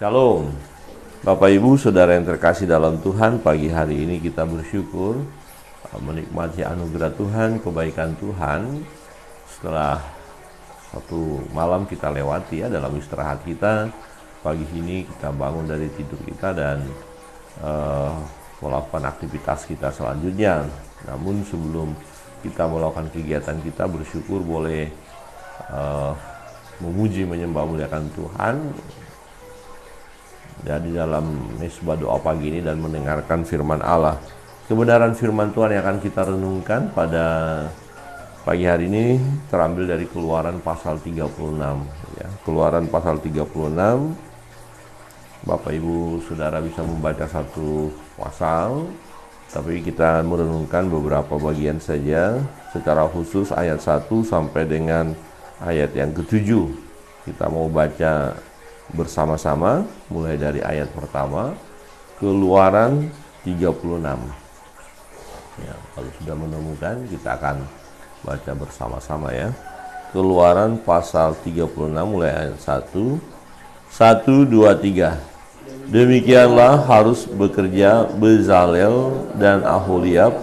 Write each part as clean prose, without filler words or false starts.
Shalom, Bapak Ibu Saudara yang terkasih dalam Tuhan. Pagi hari ini kita bersyukur menikmati anugerah Tuhan, kebaikan Tuhan. Setelah satu malam kita lewati dalam istirahat kita, pagi ini kita bangun dari tidur kita dan melakukan aktivitas kita selanjutnya. Namun sebelum kita melakukan kegiatan kita, bersyukur boleh memuji, menyembah, muliakan Tuhan di dalam mesbah doa pagi ini dan mendengarkan firman Allah. Kebenaran firman Tuhan yang akan kita renungkan pada pagi hari ini terambil dari Keluaran pasal 36 ya. Keluaran pasal 36. Bapak Ibu Saudara bisa membaca satu pasal, tapi kita merenungkan beberapa bagian saja, secara khusus ayat 1 sampai dengan ayat yang ke-7. Kita mau baca bersama-sama mulai dari ayat pertama, Keluaran 36 ya. Kalau sudah menemukan, kita akan baca bersama-sama ya. Keluaran pasal 36 mulai ayat 1. 1, 2, 3. Demikianlah harus bekerja Bezalel dan Aholiab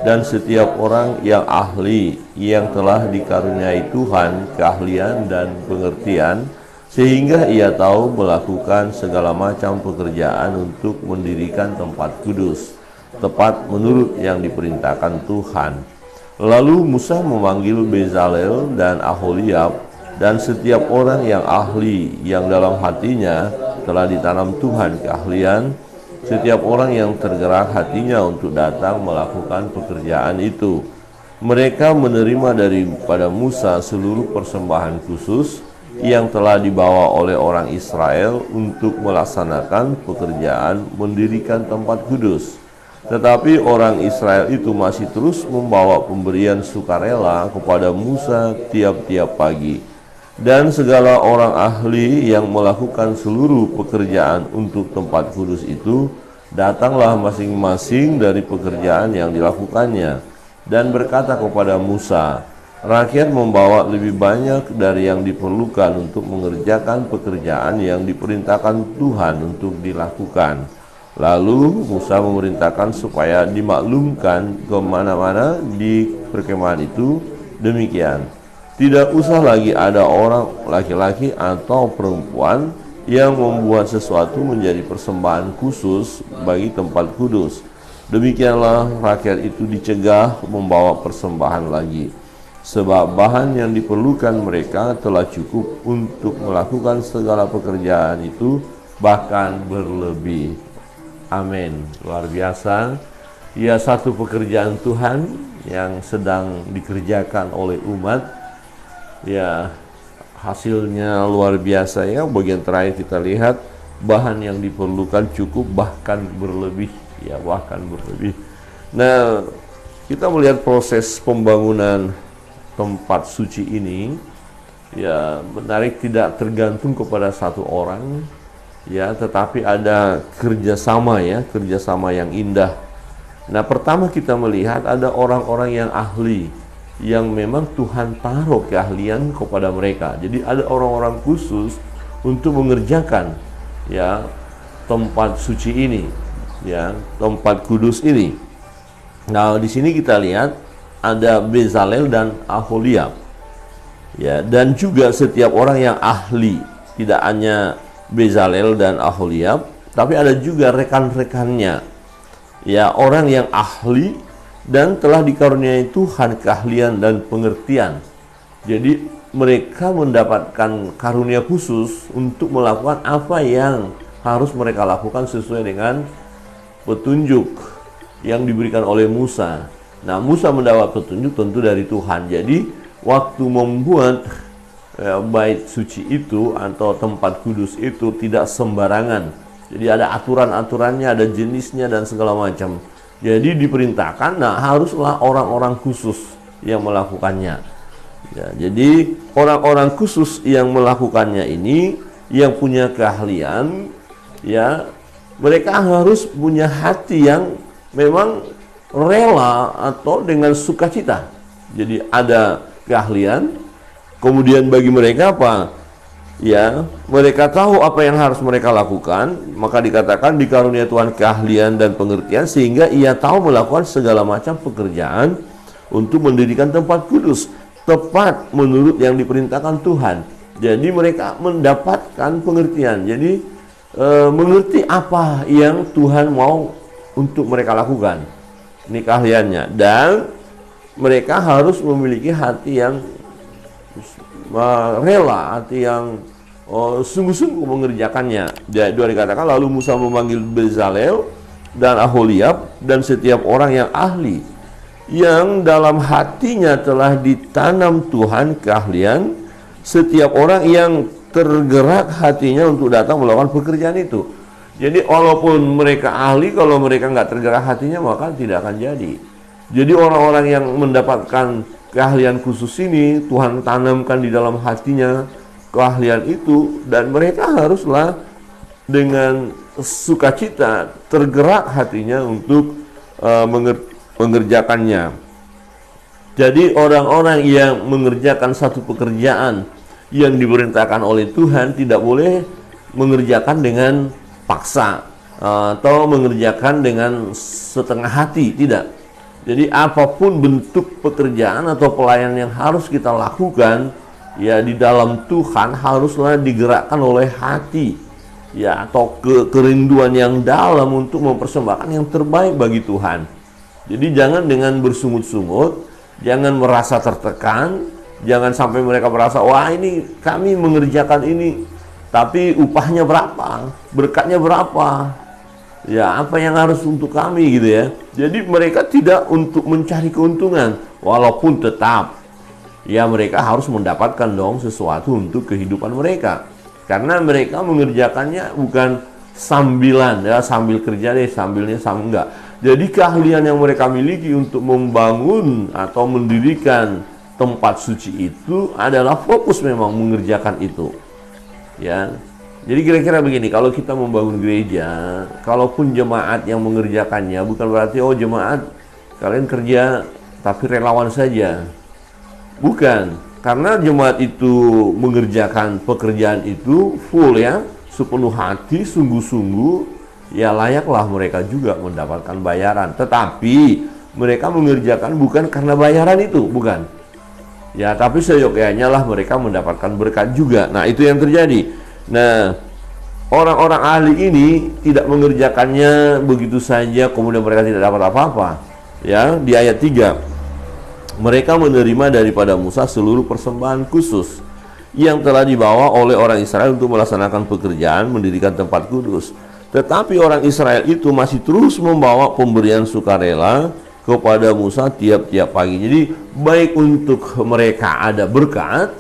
dan setiap orang yang ahli, yang telah dikaruniai Tuhan keahlian dan pengertian, sehingga ia tahu melakukan segala macam pekerjaan untuk mendirikan tempat kudus, tepat menurut yang diperintahkan Tuhan. Lalu Musa memanggil Bezalel dan Aholiab dan setiap orang yang ahli, yang dalam hatinya telah ditanam Tuhan keahlian, setiap orang yang tergerak hatinya untuk datang melakukan pekerjaan itu. Mereka menerima daripada Musa seluruh persembahan khusus yang telah dibawa oleh orang Israel untuk melaksanakan pekerjaan mendirikan tempat kudus. Tetapi orang Israel itu masih terus membawa pemberian sukarela kepada Musa tiap-tiap pagi. Dan segala orang ahli yang melakukan seluruh pekerjaan untuk tempat kudus itu datanglah masing-masing dari pekerjaan yang dilakukannya dan berkata kepada Musa, rakyat membawa lebih banyak dari yang diperlukan untuk mengerjakan pekerjaan yang diperintahkan Tuhan untuk dilakukan. Lalu Musa memerintahkan supaya dimaklumkan kemana-mana di perkemahan itu demikian. Tidak usah lagi ada orang laki-laki atau perempuan yang membuat sesuatu menjadi persembahan khusus bagi tempat kudus. Demikianlah rakyat itu dicegah membawa persembahan lagi, sebab bahan yang diperlukan mereka telah cukup untuk melakukan segala pekerjaan itu, bahkan berlebih. Amin. Luar biasa. Ya, satu pekerjaan Tuhan yang sedang dikerjakan oleh umat. Ya, hasilnya luar biasa ya. Bagian terakhir kita lihat bahan yang diperlukan cukup, bahkan berlebih. Ya, bahkan berlebih. Nah, kita melihat proses pembangunan tempat suci ini ya menarik, tidak tergantung kepada satu orang ya, tetapi ada kerjasama ya, kerjasama yang indah. Nah, pertama kita melihat ada orang-orang yang ahli, yang memang Tuhan taruh keahlian kepada mereka. Jadi ada orang-orang khusus untuk mengerjakan ya tempat suci ini ya, tempat kudus ini. Nah, di sini kita lihat ada Bezalel dan Aholiab ya, dan juga setiap orang yang ahli. Tidak hanya Bezalel dan Aholiab, tapi ada juga rekan-rekannya ya, orang yang ahli dan telah dikaruniai Tuhan keahlian dan pengertian. Jadi mereka mendapatkan karunia khusus untuk melakukan apa yang harus mereka lakukan sesuai dengan petunjuk yang diberikan oleh Musa. Nah, Musa mendapat petunjuk tentu dari Tuhan. Jadi waktu membuat bait suci itu atau tempat kudus itu tidak sembarangan. Jadi ada aturan-aturannya, ada jenisnya dan segala macam. Jadi diperintahkan, nah haruslah orang-orang khusus yang melakukannya. Ya, jadi orang-orang khusus yang melakukannya ini, yang punya keahlian, ya mereka harus punya hati yang memang rela atau dengan sukacita. Jadi ada keahlian, kemudian bagi mereka apa? Ya, mereka tahu apa yang harus mereka lakukan, maka dikatakan dikarunia Tuhan keahlian dan pengertian sehingga ia tahu melakukan segala macam pekerjaan untuk mendirikan tempat kudus tepat menurut yang diperintahkan Tuhan. Jadi mereka mendapatkan pengertian. Jadi mengerti apa yang Tuhan mau untuk mereka lakukan. Ini keahliannya, dan mereka harus memiliki hati yang rela, hati yang sungguh-sungguh mengerjakannya. Jadi dikatakan lalu Musa memanggil Bezalel dan Aholiab dan setiap orang yang ahli yang dalam hatinya telah ditanam Tuhan keahlian, setiap orang yang tergerak hatinya untuk datang melakukan pekerjaan itu. Jadi walaupun mereka ahli, kalau mereka nggak tergerak hatinya maka tidak akan jadi. Jadi orang-orang yang mendapatkan keahlian khusus ini, Tuhan tanamkan di dalam hatinya keahlian itu, dan mereka haruslah dengan sukacita tergerak hatinya untuk mengerjakannya. Jadi orang-orang yang mengerjakan satu pekerjaan yang diperintahkan oleh Tuhan tidak boleh mengerjakan dengan paksa atau mengerjakan dengan setengah hati, tidak. Jadi apapun bentuk pekerjaan atau pelayanan yang harus kita lakukan ya di dalam Tuhan haruslah digerakkan oleh hati ya, atau kerinduan yang dalam untuk mempersembahkan yang terbaik bagi Tuhan. Jadi jangan dengan bersungut-sungut, jangan merasa tertekan, jangan sampai mereka merasa wah ini kami mengerjakan ini tapi upahnya berapa, berkatnya berapa, ya apa yang harus untuk kami gitu ya. Jadi mereka tidak untuk mencari keuntungan, walaupun tetap ya mereka harus mendapatkan dong sesuatu untuk kehidupan mereka, karena mereka mengerjakannya bukan sambilan ya, sambil kerja deh sambilnya enggak. Jadi keahlian yang mereka miliki untuk membangun atau mendirikan tempat suci itu adalah fokus memang mengerjakan itu ya. Jadi kira-kira begini, kalau kita membangun gereja, kalaupun jemaat yang mengerjakannya, bukan berarti oh jemaat kalian kerja tapi relawan saja. Bukan, karena jemaat itu mengerjakan pekerjaan itu full ya, sepenuh hati, sungguh-sungguh, ya layaklah mereka juga mendapatkan bayaran. Tetapi mereka mengerjakan bukan karena bayaran itu, bukan. Ya, tapi seyogyanya lah mereka mendapatkan berkat juga. Nah, itu yang terjadi. Nah, orang-orang ahli ini tidak mengerjakannya begitu saja kemudian mereka tidak dapat apa-apa. Ya, di ayat 3. Mereka menerima daripada Musa seluruh persembahan khusus yang telah dibawa oleh orang Israel untuk melaksanakan pekerjaan mendirikan tempat kudus. Tetapi orang Israel itu masih terus membawa pemberian sukarela kepada Musa tiap-tiap pagi. Jadi baik untuk mereka ada berkat,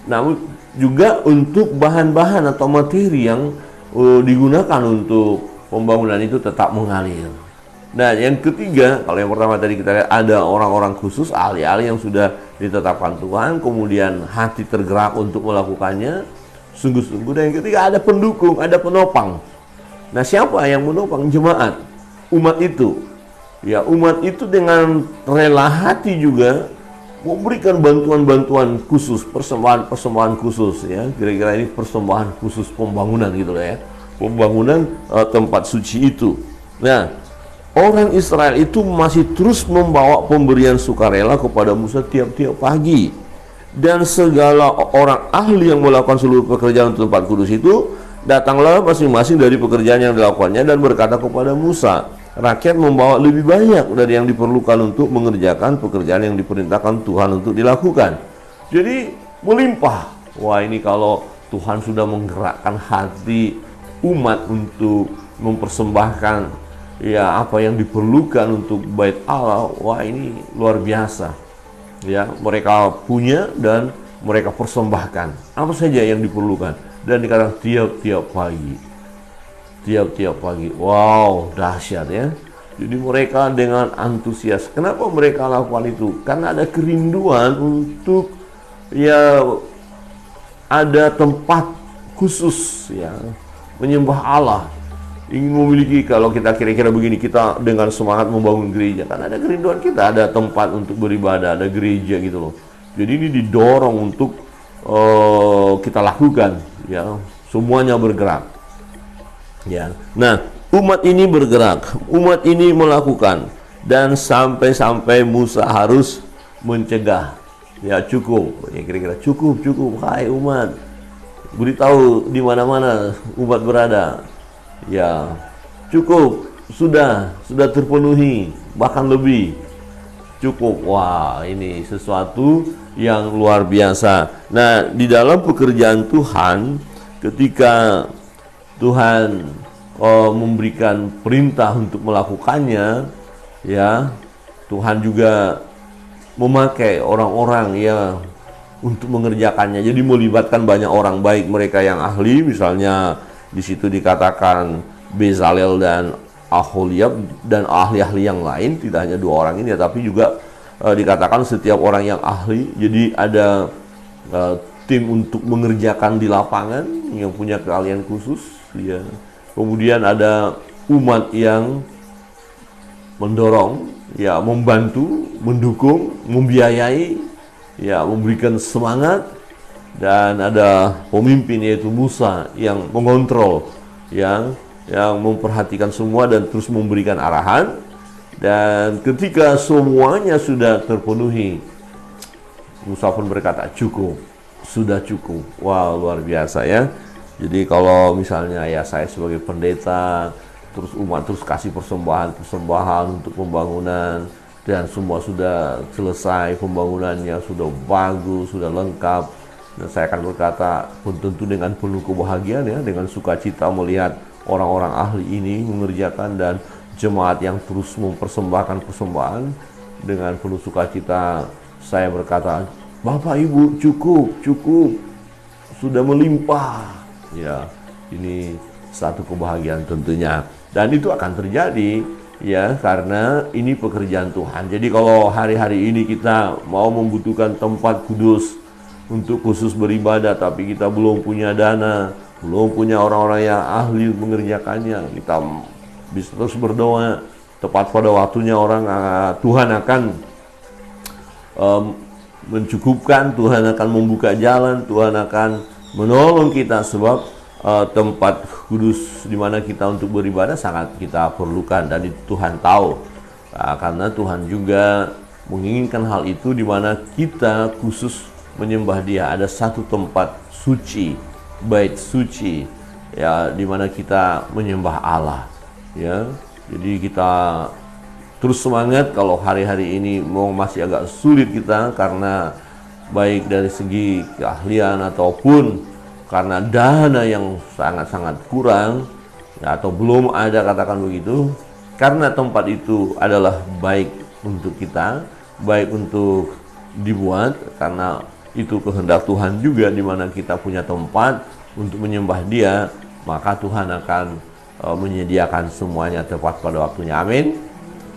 namun juga untuk bahan-bahan atau materi yang digunakan untuk pembangunan itu tetap mengalir. Nah, yang ketiga, kalau yang pertama tadi kita lihat ada orang-orang khusus, ahli-ahli yang sudah ditetapkan Tuhan, kemudian hati tergerak untuk melakukannya sungguh-sungguh. Dan yang ketiga ada pendukung, ada penopang. Nah, siapa yang menopang? Jemaat, umat itu. Ya, umat itu dengan rela hati juga memberikan bantuan-bantuan khusus, persembahan-persembahan khusus ya. Kira-kira ini persembahan khusus pembangunan gitu lah ya. Pembangunan tempat suci itu. Nah, orang Israel itu masih terus membawa pemberian sukarela kepada Musa tiap-tiap pagi. Dan segala orang ahli yang melakukan seluruh pekerjaan untuk tempat kudus itu datanglah masing-masing dari pekerjaan yang dilakukannya dan berkata kepada Musa, rakyat membawa lebih banyak dari yang diperlukan untuk mengerjakan pekerjaan yang diperintahkan Tuhan untuk dilakukan. Jadi melimpah. Wah, ini kalau Tuhan sudah menggerakkan hati umat untuk mempersembahkan ya apa yang diperlukan untuk bait Allah, wah ini luar biasa. Ya, mereka punya dan mereka persembahkan apa saja yang diperlukan. Dan dikatakan tiap-tiap pagi. Tiap-tiap pagi. Wow, dahsyat ya. Jadi mereka dengan antusias. Kenapa mereka lakukan itu? Karena ada kerinduan untuk ya ada tempat khusus ya menyembah Allah. Ingin memiliki, kalau kita kira-kira begini, kita dengan semangat membangun gereja, kan ada kerinduan kita, ada tempat untuk beribadah, ada gereja gitu loh. Jadi ini didorong untuk kita lakukan ya, semuanya bergerak. Ya. Nah, umat ini bergerak, umat ini melakukan, dan sampai-sampai Musa harus mencegah. Ya, cukup. Ya, kira-kira cukup. Hai umat, beritahu di mana-mana umat berada. Ya, cukup. Sudah terpenuhi, bahkan lebih. Cukup. Wah, ini sesuatu yang luar biasa. Nah, di dalam pekerjaan Tuhan, ketika Tuhan memberikan perintah untuk melakukannya, ya, Tuhan juga memakai orang-orang ya untuk mengerjakannya. Jadi melibatkan banyak orang, baik mereka yang ahli, misalnya di situ dikatakan Bezalel dan Aholiab dan ahli-ahli yang lain, tidak hanya dua orang ini, tapi juga dikatakan setiap orang yang ahli. Jadi ada tim untuk mengerjakan di lapangan yang punya keahlian khusus, ya. Kemudian ada umat yang mendorong, ya, membantu, mendukung, membiayai, ya, memberikan semangat, dan ada pemimpin yaitu Musa yang mengontrol, yang memperhatikan semua dan terus memberikan arahan. Dan ketika semuanya sudah terpenuhi, Musa pun berkata, cukup, sudah cukup. Wah, luar biasa ya. Jadi kalau misalnya ya saya sebagai pendeta, terus umat terus kasih persembahan untuk pembangunan, dan semua sudah selesai, pembangunannya sudah bagus, sudah lengkap, dan saya akan berkata pun tentu dengan penuh kebahagiaan ya, dengan sukacita melihat orang-orang ahli ini mengerjakan, dan jemaat yang terus mempersembahkan persembahan dengan penuh sukacita. Saya berkata, Bapak Ibu, cukup, sudah melimpah. Ya, ini satu kebahagiaan tentunya, dan itu akan terjadi ya, karena ini pekerjaan Tuhan. Jadi kalau hari-hari ini kita mau membutuhkan tempat kudus untuk khusus beribadah, tapi kita belum punya dana, belum punya orang-orang yang ahli mengerjakannya, kita bisa terus berdoa. Tepat pada waktunya Tuhan akan mencukupkan, Tuhan akan membuka jalan, Tuhan akan menolong kita, sebab tempat kudus di mana kita untuk beribadah sangat kita perlukan, dan itu Tuhan tahu. Karena Tuhan juga menginginkan hal itu, di mana kita khusus menyembah Dia. Ada satu tempat suci, bait suci, ya, di mana kita menyembah Allah, ya. Jadi kita terus semangat. Kalau hari-hari ini masih agak sulit kita, karena baik dari segi keahlian ataupun karena dana yang sangat-sangat kurang, ya, atau belum ada, katakan begitu, karena tempat itu adalah baik untuk kita, baik untuk dibuat, karena itu kehendak Tuhan juga, di mana kita punya tempat untuk menyembah Dia, maka Tuhan akan menyediakan semuanya tepat pada waktunya. Amin.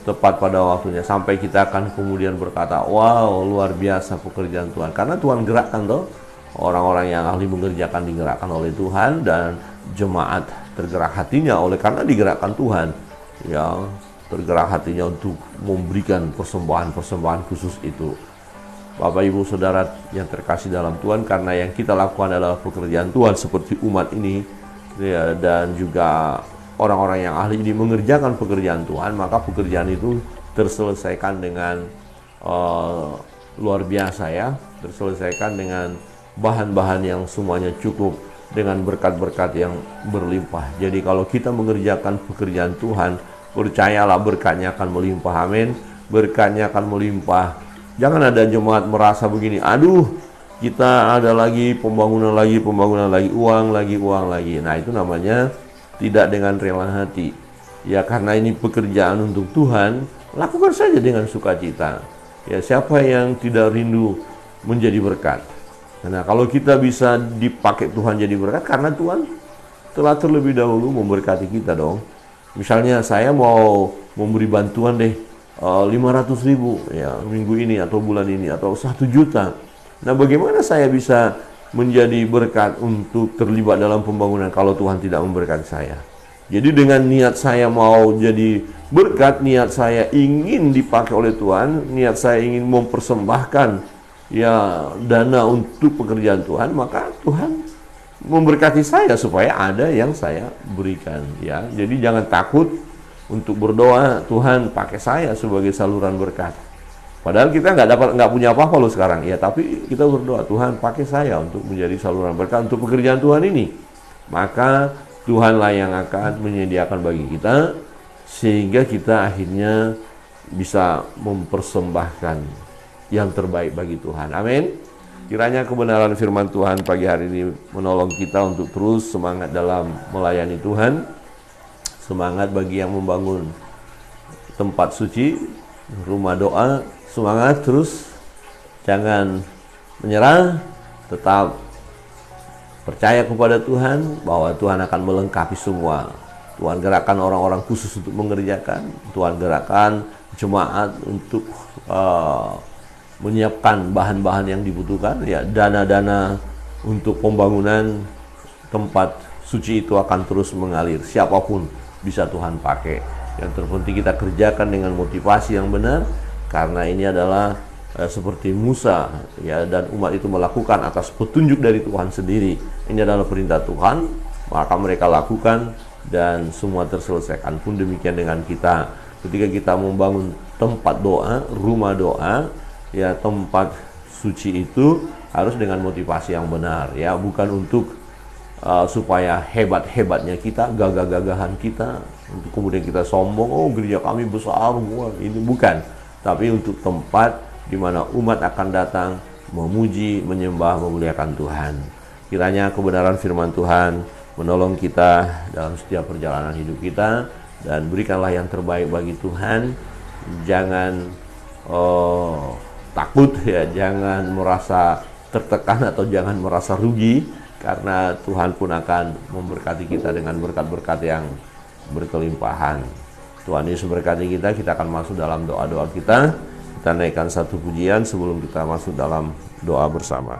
Tepat pada waktunya, sampai kita akan kemudian berkata, wow, luar biasa pekerjaan Tuhan, karena Tuhan gerakkan toh, orang-orang yang ahli mengerjakan digerakkan oleh Tuhan, dan jemaat tergerak hatinya oleh karena digerakkan Tuhan, ya, tergerak hatinya untuk memberikan persembahan khusus itu. Bapak Ibu Saudara yang terkasih dalam Tuhan, karena yang kita lakukan adalah pekerjaan Tuhan seperti umat ini, ya, dan juga orang-orang yang ahli ini mengerjakan pekerjaan Tuhan, maka pekerjaan itu terselesaikan dengan luar biasa ya, terselesaikan dengan bahan-bahan yang semuanya cukup, dengan berkat-berkat yang berlimpah. Jadi kalau kita mengerjakan pekerjaan Tuhan, percayalah berkatnya akan melimpah. Amin. Berkatnya akan melimpah. Jangan ada jemaat merasa begini, aduh, kita ada lagi pembangunan lagi, uang lagi. Nah, itu namanya tidak dengan rela hati. Ya, karena ini pekerjaan untuk Tuhan, lakukan saja dengan sukacita. Ya, siapa yang tidak rindu menjadi berkat? Nah, kalau kita bisa dipakai Tuhan jadi berkat, karena Tuhan telah terlebih dahulu memberkati kita dong. Misalnya saya mau memberi bantuan deh 500.000 ya minggu ini atau bulan ini, atau 1 juta. Nah, bagaimana saya bisa menjadi berkat untuk terlibat dalam pembangunan kalau Tuhan tidak memberkati saya? Jadi dengan niat saya mau jadi berkat, niat saya ingin dipakai oleh Tuhan, niat saya ingin mempersembahkan ya dana untuk pekerjaan Tuhan, maka Tuhan memberkati saya supaya ada yang saya berikan, ya. Jadi jangan takut untuk berdoa, Tuhan pakai saya sebagai saluran berkat. Padahal kita nggak punya apa-apa loh sekarang, ya. Tapi kita berdoa, Tuhan pakai saya untuk menjadi saluran berkat untuk pekerjaan Tuhan ini. Maka Tuhanlah yang akan menyediakan bagi kita, sehingga kita akhirnya bisa mempersembahkan yang terbaik bagi Tuhan. Amin. Kiranya kebenaran firman Tuhan pagi hari ini menolong kita untuk terus semangat dalam melayani Tuhan. Semangat bagi yang membangun tempat suci, rumah doa. Semangat terus, jangan menyerah, tetap percaya kepada Tuhan bahwa Tuhan akan melengkapi semua. Tuhan gerakkan orang-orang khusus untuk mengerjakan. Tuhan gerakkan jemaat untuk menyiapkan bahan-bahan yang dibutuhkan. Ya, dana-dana untuk pembangunan tempat suci itu akan terus mengalir. Siapapun bisa Tuhan pakai. Yang terpenting kita kerjakan dengan motivasi yang benar, karena ini adalah seperti Musa, ya, dan umat itu melakukan atas petunjuk dari Tuhan sendiri. Ini adalah perintah Tuhan, maka mereka lakukan dan semua terselesaikan. Pun demikian dengan kita. Ketika kita membangun tempat doa, rumah doa, ya, tempat suci itu harus dengan motivasi yang benar, ya, bukan untuk supaya hebat-hebatnya kita, gagah-gagahan kita, untuk kemudian kita sombong, oh gereja kami besar, wah, ini bukan. Tapi untuk tempat di mana umat akan datang memuji, menyembah, memuliakan Tuhan. Kiranya kebenaran firman Tuhan menolong kita dalam setiap perjalanan hidup kita, dan berikanlah yang terbaik bagi Tuhan. Jangan takut, ya, jangan merasa tertekan atau jangan merasa rugi, karena Tuhan pun akan memberkati kita dengan berkat-berkat yang berkelimpahan. Tuhan Yesus berkati kita. Kita akan masuk dalam doa-doa kita. Kita naikkan satu pujian sebelum kita masuk dalam doa bersama.